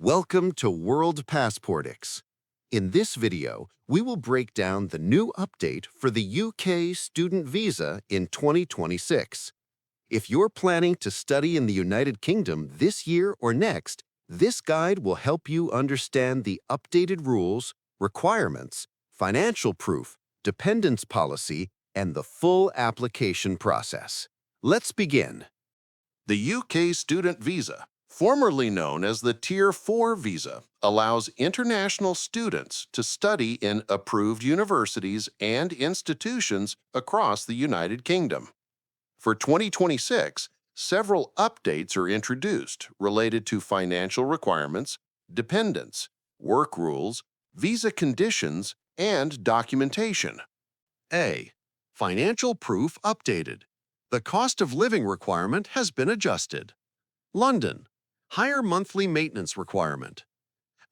Welcome to worldpassportix. In this video, we will break down the new update for the UK student visa in 2026. If you're planning to study in the United Kingdom this year or next, this guide will help you understand the updated rules, requirements, financial proof, dependence policy, and the full application process. Let's begin. The UK student visa, formerly known as the Tier 4 visa, allows international students to study in approved universities and institutions across the United Kingdom. For 2026, several updates are introduced related to financial requirements, dependence, work rules, visa conditions, and documentation. A. Financial proof updated. The cost of living requirement has been adjusted. London, higher monthly maintenance requirement.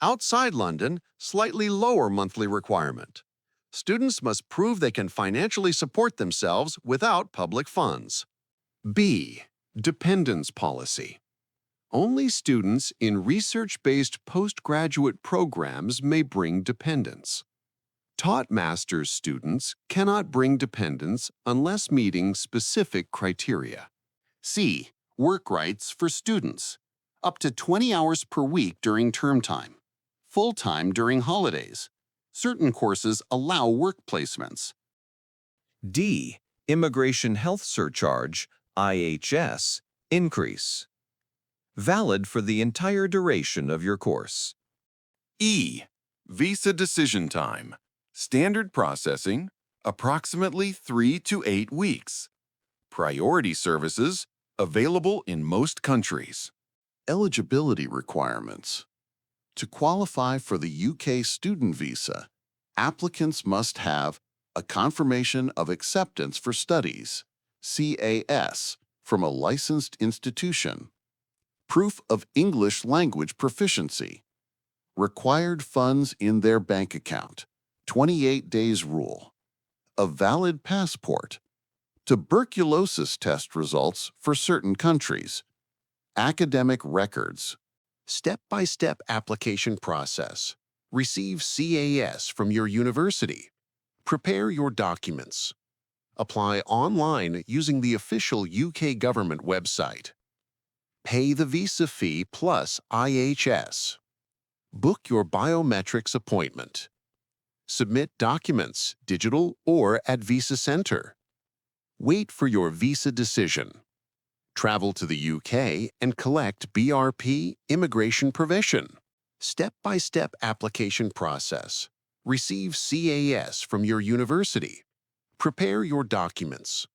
Outside London, slightly lower monthly requirement. Students must prove they can financially support themselves without public funds. B. Dependence policy. Only students in research-based postgraduate programs may bring dependents. Taught master's students cannot bring dependents unless meeting specific criteria. C. Work rights for students. Up to 20 hours per week during term time. Full-time during holidays. Certain courses allow work placements. D. Immigration Health Surcharge, IHS, increase. Valid for the entire duration of your course. E. Visa decision time. Standard processing, approximately 3 to 8 weeks. Priority services, available in most countries. Eligibility requirements. To qualify for the UK student visa, applicants must have a confirmation of acceptance for studies, CAS, from a licensed institution, proof of English language proficiency, required funds in their bank account, 28 days rule, a valid passport, tuberculosis test results for certain countries, academic records. Step-by-step application process. Receive CAS from your university. Prepare your documents. Apply online using the official UK government website. Pay the visa fee plus IHS. Book your biometrics appointment. Submit documents, digital or at Visa Center. Wait for your visa decision. Travel to the UK and collect BRP immigration provision. Step-by-step application process. Receive CAS from your university. Prepare your documents.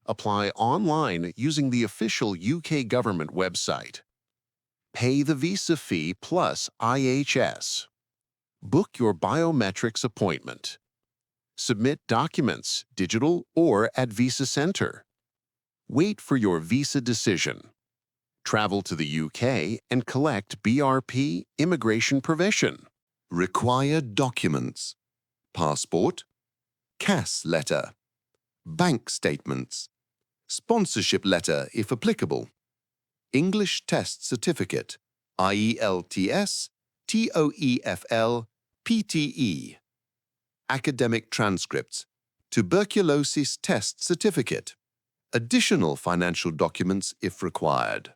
Apply online using the official UK government website. Pay the visa fee plus IHS. Book your biometrics appointment. Submit documents, digital or at Visa Center. Wait for your visa decision. Travel to the UK and collect BRP immigration provision. Required documents: passport, CAS letter, bank statements, sponsorship letter if applicable, English test certificate, IELTS, TOEFL, PTE, academic transcripts, tuberculosis test certificate, additional financial documents if required.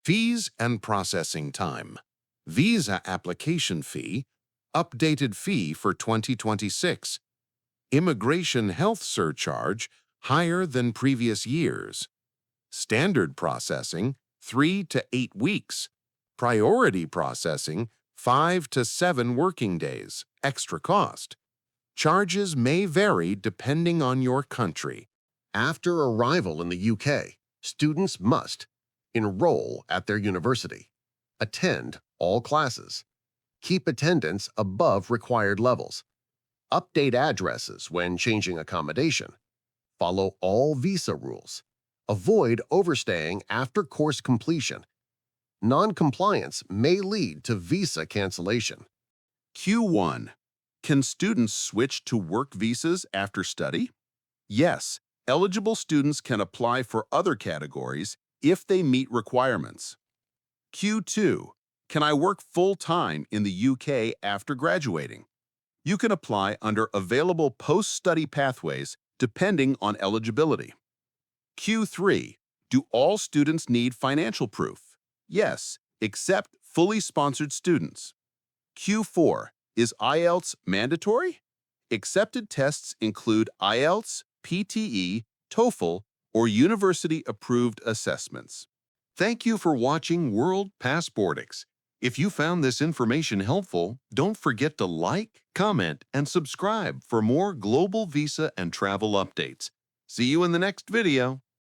Fees and processing time. Visa application fee. Updated fee for 2026. Immigration health surcharge, higher than previous years. Standard processing, 3 to 8 weeks. Priority processing, 5 to 7 working days, extra cost. Charges may vary depending on your country. After arrival in the UK, students must enroll at their university, attend all classes, keep attendance above required levels, update addresses when changing accommodation, follow all visa rules, avoid overstaying after course completion. Non-compliance may lead to visa cancellation. Q1. Can students switch to work visas after study? Yes, eligible students can apply for other categories if they meet requirements. Q2. Can I work full-time in the UK after graduating? You can apply under available post-study pathways depending on eligibility. Q3. Do all students need financial proof? Yes, except fully sponsored students. Q4. Is IELTS mandatory? Accepted tests include IELTS, PTE, TOEFL, or university-approved assessments. Thank you for watching World Passportix. If you found this information helpful, don't forget to like, comment, and subscribe for more global visa and travel updates. See you in the next video.